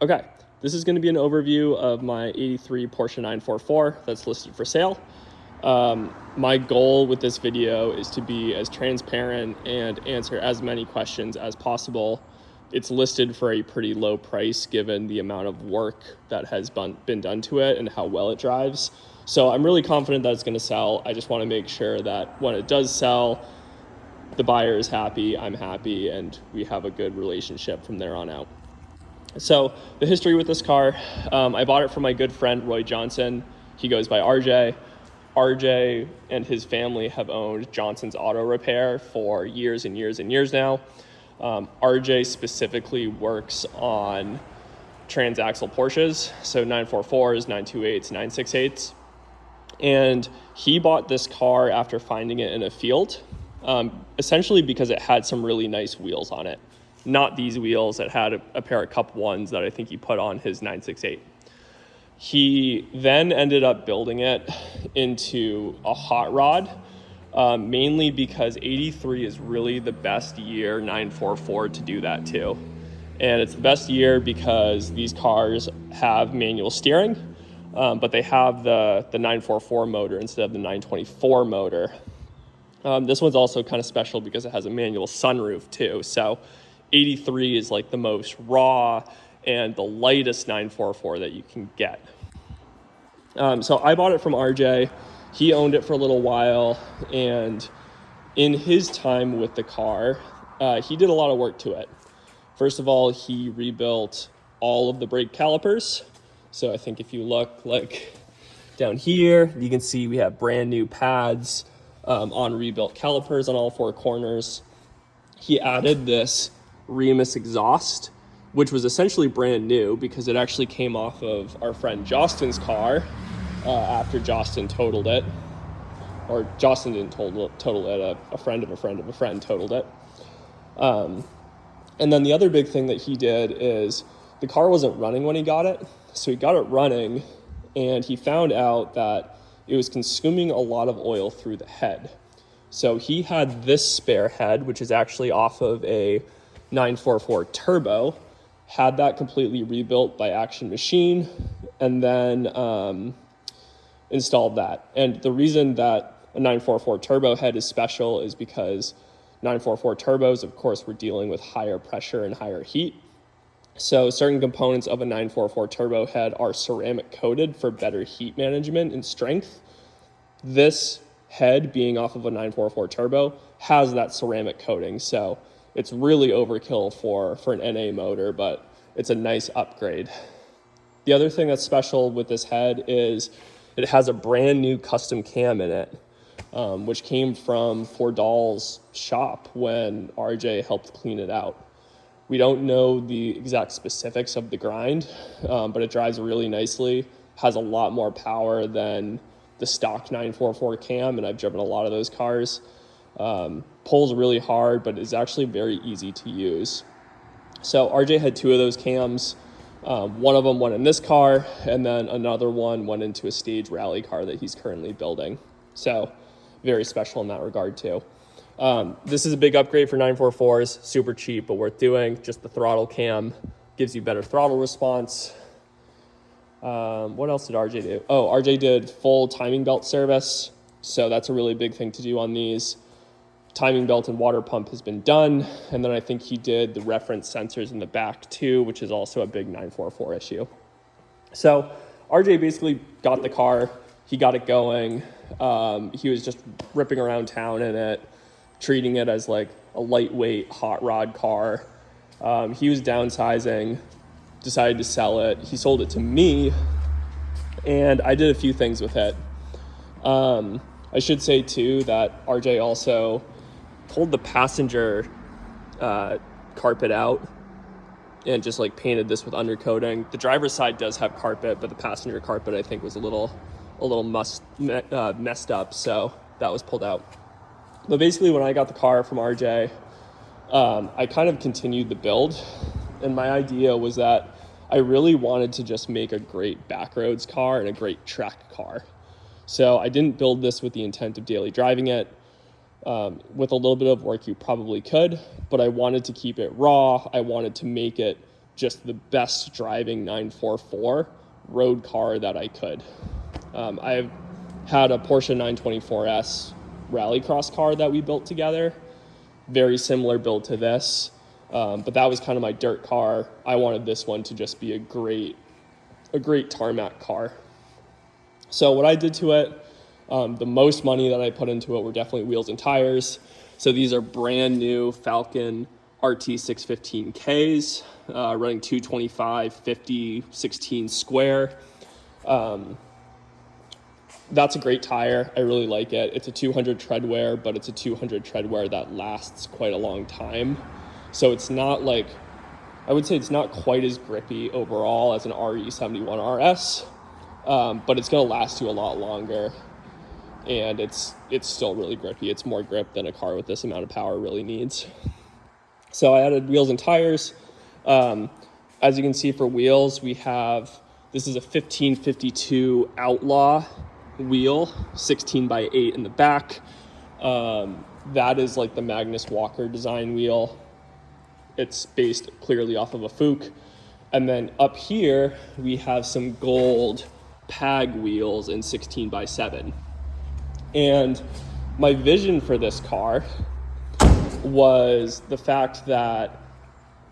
Okay, this is going to be an overview of my 83 Porsche 944 that's listed for sale. My goal with this video is to be as transparent and answer as many questions as possible. It's listed for a pretty low price given the amount of work that has been done to it and how well it drives. So I'm really confident that it's going to sell. I just want to make sure that when it does sell, the buyer is happy, I'm happy, and we have a good relationship from there on out. So the history with this car, I bought it from my good friend, Roy Johnson. He goes by RJ. RJ and his family have owned Johnson's Auto Repair for years and years and years now. RJ specifically works on transaxle Porsches, so 944s, 928s, 968s. And he bought this car after finding it in a field, essentially because it had some really nice wheels on it. Not these wheels, that had a pair of Cup 1s that I think he put on his 968. He then ended up building it into a hot rod, mainly because 83 is really the best year 944 to do that too. And it's the best year because these cars have manual steering, but they have the 944 motor instead of the 924 motor. This one's also kind of special because it has a manual sunroof too. So 83 is like the most raw and the lightest 944 that you can get. So I bought it from RJ. He owned it for a little while, and in his time with the car, he did a lot of work to it. First of all, he rebuilt all of the brake calipers. So I think if you look like down here, you can see we have brand new pads on rebuilt calipers on all four corners. He added this Remus exhaust, which was essentially brand new because it actually came off of our friend Jostin's car after Jostin totaled it. Or Jostin didn't total it, a friend of a friend of a friend totaled it. And then the other big thing that he did is the car wasn't running when he got it. So he got it running, and he found out that it was consuming a lot of oil through the head. So he had this spare head, which is actually off of a 944 Turbo, had that completely rebuilt by Action Machine, and then installed that. And the reason that a 944 Turbo head is special is because 944 Turbos, of course, were dealing with higher pressure and higher heat. So certain components of a 944 Turbo head are ceramic coated for better heat management and strength. This head, being off of a 944 Turbo, has that ceramic coating. So it's really overkill for an NA motor, but it's a nice upgrade. The other thing that's special with this head is it has a brand new custom cam in it, which came from Fordall's shop when RJ helped clean it out. We don't know the exact specifics of the grind, but it drives really nicely, has a lot more power than the stock 944 cam, and I've driven a lot of those cars. Pulls really hard, but is actually very easy to use. So RJ had two of those cams. One of them went in this car, and then another one went into a stage rally car that he's currently building. So very special in that regard too. This is a big upgrade for 944s, super cheap, but worth doing. Just the throttle cam gives you better throttle response. What else did RJ do? Oh, RJ did full timing belt service. So that's a really big thing to do on these. Timing belt and water pump has been done. And then I think he did the reference sensors in the back too, which is also a big 944 issue. So RJ basically got the car. He got it going. He was just ripping around town in it, treating it as like a lightweight hot rod car. He was downsizing, decided to sell it. He sold it to me, and I did a few things with it. I should say too that RJ also pulled the passenger carpet out and just like painted this with undercoating. The driver's side does have carpet, but the passenger carpet I think was a little messed up, so that was pulled out. But basically when I got the car from RJ, I kind of continued the build, and my idea was that I really wanted to just make a great backroads car and a great track car. So I didn't build this with the intent of daily driving it. With a little bit of work, you probably could, but I wanted to keep it raw. I wanted to make it just the best driving 944 road car that I could. I've had a Porsche 924S rallycross car that we built together, very similar build to this, but that was kind of my dirt car. I wanted this one to just be a great tarmac car. So what I did to it, the most money that I put into it were definitely wheels and tires. So these are brand new Falken RT 615Ks, running 225, 50, 16 square. That's a great tire. I really like it. It's a 200 tread wear, but it's a 200 tread wear that lasts quite a long time. So it's not like, I would say it's not quite as grippy overall as an RE71 RS, but it's going to last you a lot longer. And it's still really grippy. It's more grip than a car with this amount of power really needs. So I added wheels and tires. As you can see for wheels, this is a 1552 Outlaw wheel, 16 by 8 in the back. That is like the Magnus Walker design wheel. It's based clearly off of a Fuchs. And then up here, we have some gold PAG wheels in 16 by 7. And my vision for this car was the fact that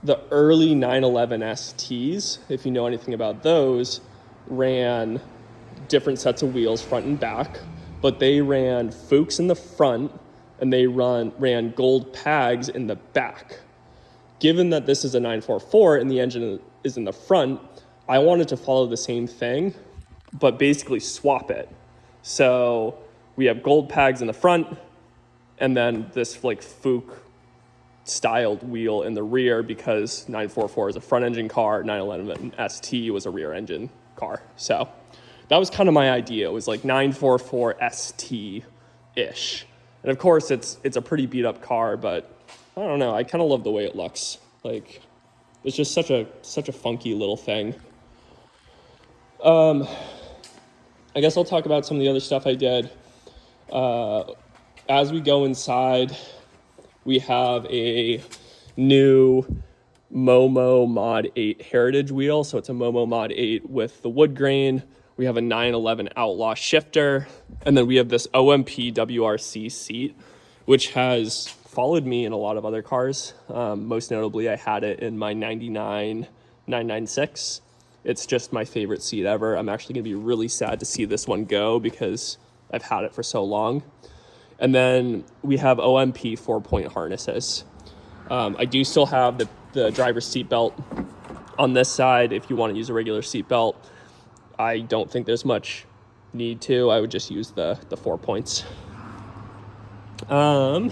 the early 911 STs, if you know anything about those, ran different sets of wheels front and back, but they ran Fuchs in the front and they ran gold PAGs in the back. Given that this is a 944 and the engine is in the front, I wanted to follow the same thing, but basically swap it. So we have gold PAGs in the front and then this like Fuchs styled wheel in the rear, because 944 is a front engine car, 911 ST was a rear engine car. So that was kind of my idea. It was like 944 ST-ish. And of course it's a pretty beat up car, but I don't know, I kind of love the way it looks. Like, it's just such a funky little thing. I guess I'll talk about some of the other stuff I did. As we go inside, we have a new Momo Mod 8 Heritage wheel. So it's a Momo Mod 8 with the wood grain. We have a 911 Outlaw shifter. And then we have this OMP WRC seat, which has followed me in a lot of other cars. Most notably, I had it in my 99 996. It's just my favorite seat ever. I'm actually going to be really sad to see this one go because I've had it for so long. And then we have OMP 4-point harnesses. I do still have the driver's seat belt on this side if you want to use a regular seat belt. I don't think there's much need to. I would just use the 4 points. A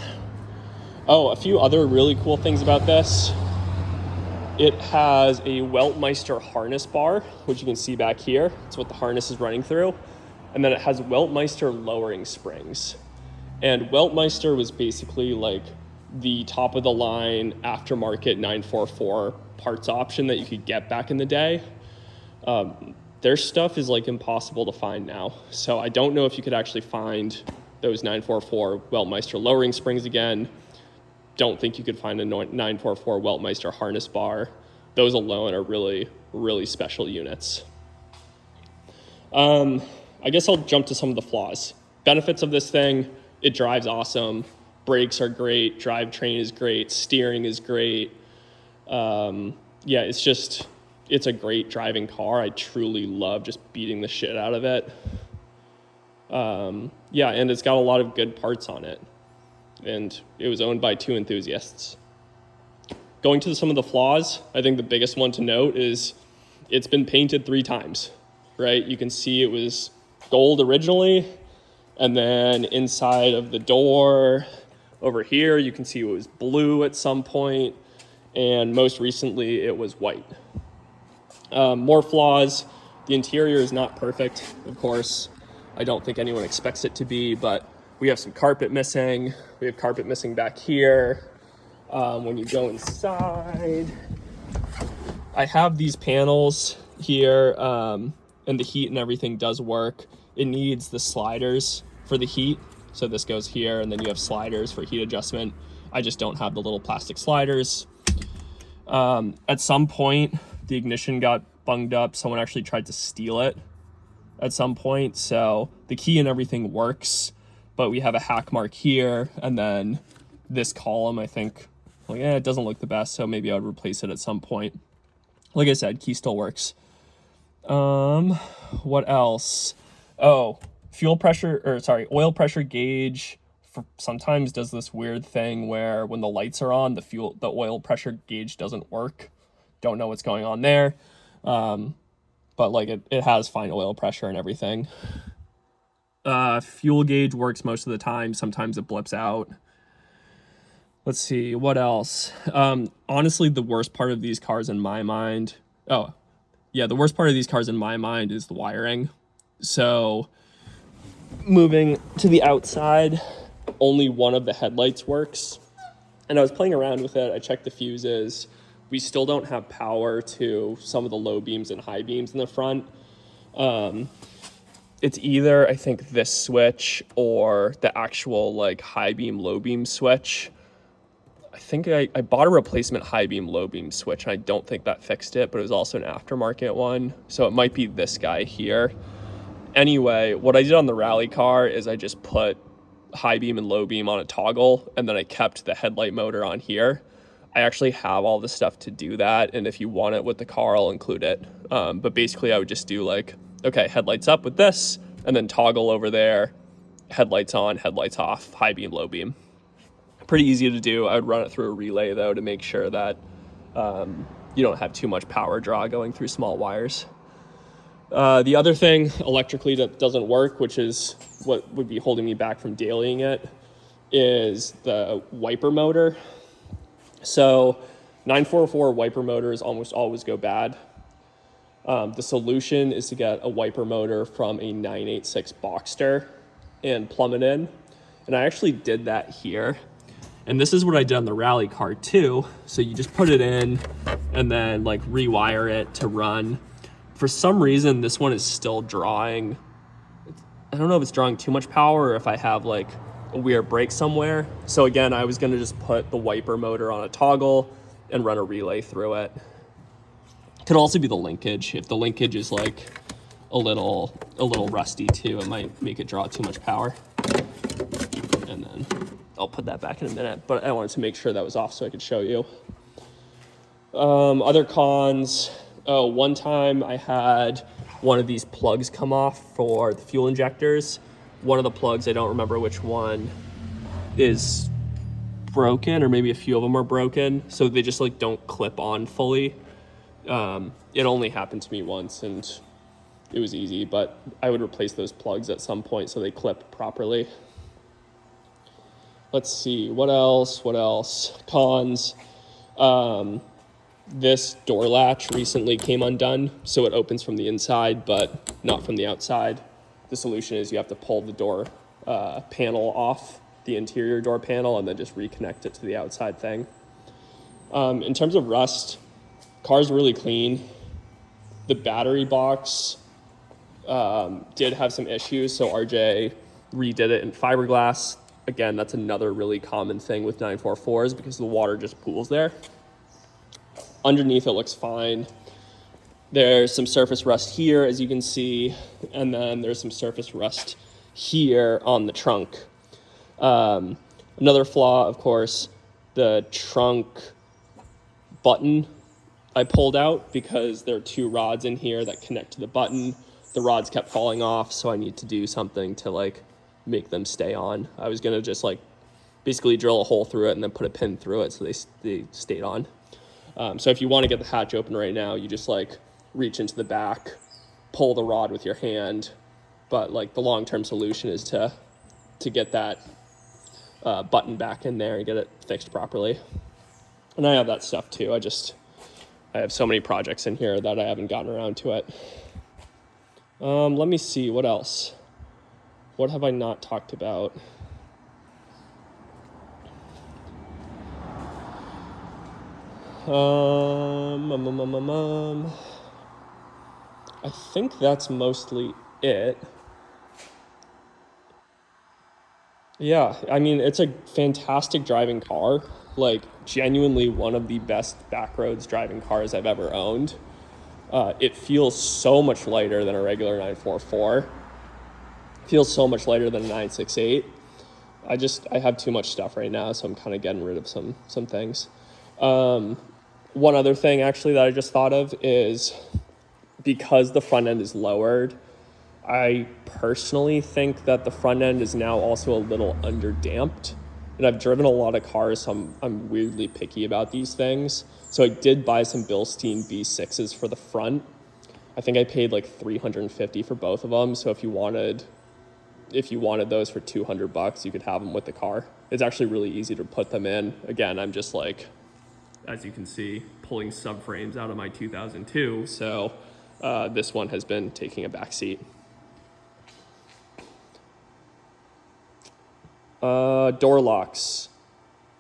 few other really cool things about this. It has a Weltmeister harness bar, which you can see back here. It's what the harness is running through. And then it has Weltmeister lowering springs. And Weltmeister was basically like the top of the line aftermarket 944 parts option that you could get back in the day. Their stuff is like impossible to find now. So I don't know if you could actually find those 944 Weltmeister lowering springs again. Don't think you could find a 944 Weltmeister harness bar. Those alone are really, really special units. I guess I'll jump to some of the flaws. Benefits of this thing: it drives awesome, brakes are great, drivetrain is great, steering is great. It's a great driving car. I truly love just beating the shit out of it. And it's got a lot of good parts on it. And it was owned by 2 enthusiasts. Going to some of the flaws, I think the biggest one to note is it's been painted 3 times, right? You can see it was gold originally, and then inside of the door over here, you can see it was blue at some point, and most recently it was white. More flaws: the interior is not perfect, of course. I don't think anyone expects it to be, but we have some carpet missing. We have carpet missing back here. When you go inside, I have these panels here, and the heat and everything does work. It needs the sliders for the heat. So this goes here, and then you have sliders for heat adjustment. I just don't have the little plastic sliders. At some point, the ignition got bunged up. Someone actually tried to steal it at some point. So the key and everything works, but we have a hack mark here, and then this column, I think, like, it doesn't look the best, so maybe I would replace it at some point. Like I said, key still works. What else? Oh, oil pressure gauge sometimes does this weird thing where when the lights are on, the oil pressure gauge doesn't work. Don't know what's going on there. But like it has fine oil pressure and everything. Fuel gauge works most of the time. Sometimes it blips out. Let's see, what else? Honestly, the worst part of these cars in my mind, the worst part of these cars in my mind is the wiring. So moving to the outside, only one of the headlights works. And I was playing around with it. I checked the fuses. We still don't have power to some of the low beams and high beams in the front. It's either, I think, this switch or the actual like high beam, low beam switch. I think I bought a replacement high beam, low beam switch, and I don't think that fixed it, but it was also an aftermarket one. So it might be this guy here. Anyway, what I did on the rally car is I just put high beam and low beam on a toggle, and then I kept the headlight motor on here. I actually have all the stuff to do that, and if you want it with the car, I'll include it. But basically, I would just do like, okay, headlights up with this, and then toggle over there, headlights on, headlights off, high beam, low beam. Pretty easy to do. I would run it through a relay, though, to make sure that you don't have too much power draw going through small wires. The other thing electrically that doesn't work, which is what would be holding me back from dailying it, is the wiper motor. So 944 wiper motors almost always go bad. The solution is to get a wiper motor from a 986 Boxster and plumb it in. And I actually did that here. And this is what I did on the rally car too. So you just put it in and then like rewire it to run. For some reason, this one is still drawing. I don't know if it's drawing too much power or if I have like a weird break somewhere. So again, I was gonna just put the wiper motor on a toggle and run a relay through it. Could also be the linkage. If the linkage is like a little rusty too, it might make it draw too much power. And then I'll put that back in a minute, but I wanted to make sure that was off so I could show you. Other cons. Oh, one time I had one of these plugs come off for the fuel injectors. One of the plugs, I don't remember which one, is broken, or maybe a few of them are broken. So they just like don't clip on fully. It only happened to me once and it was easy, but I would replace those plugs at some point so they clip properly. Let's see, what else? Cons. This door latch recently came undone, so it opens from the inside, but not from the outside. The solution is you have to pull the door panel off, the interior door panel, and then just reconnect it to the outside thing. In terms of rust, car's really clean. The battery box did have some issues, so RJ redid it in fiberglass. Again, that's another really common thing with 944s because the water just pools there. Underneath it looks fine. There's some surface rust here, as you can see, and then there's some surface rust here on the trunk. Another flaw, of course, the trunk button I pulled out because there are two rods in here that connect to the button. The rods kept falling off, so I need to do something to like make them stay on. I was gonna just like basically drill a hole through it and then put a pin through it so they stayed on. So if you want to get the hatch open right now, you just like reach into the back, pull the rod with your hand. But like the long-term solution is to get that button back in there and get it fixed properly. And I have that stuff too. I have so many projects in here that I haven't gotten around to it. Let me see, what else? What have I not talked about? I think that's mostly it. Yeah, I mean, it's a fantastic driving car. like genuinely one of the best backroads driving cars I've ever owned. It feels so much lighter than a regular 944. Feels so much lighter than a 968. I have too much stuff right now, so I'm kind of getting rid of some things. One other thing actually that I just thought of is because the front end is lowered, I personally think that the front end is now also a little underdamped. And I've driven a lot of cars, so I'm weirdly picky about these things. So I did buy some Bilstein V6s for the front. I think I paid like $350 for both of them. So if you wanted those for $200, you could have them with the car. It's actually really easy to put them in. Again, I'm just like, as you can see, pulling subframes out of my 2002. So this one has been taking a back seat. Door locks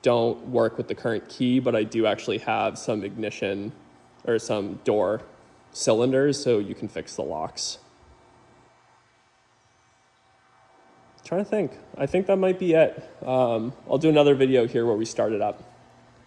don't work with the current key, but I do actually have some ignition or some door cylinders, so you can fix the locks. Trying to think. I think that might be it. I'll do another video here where we start it up.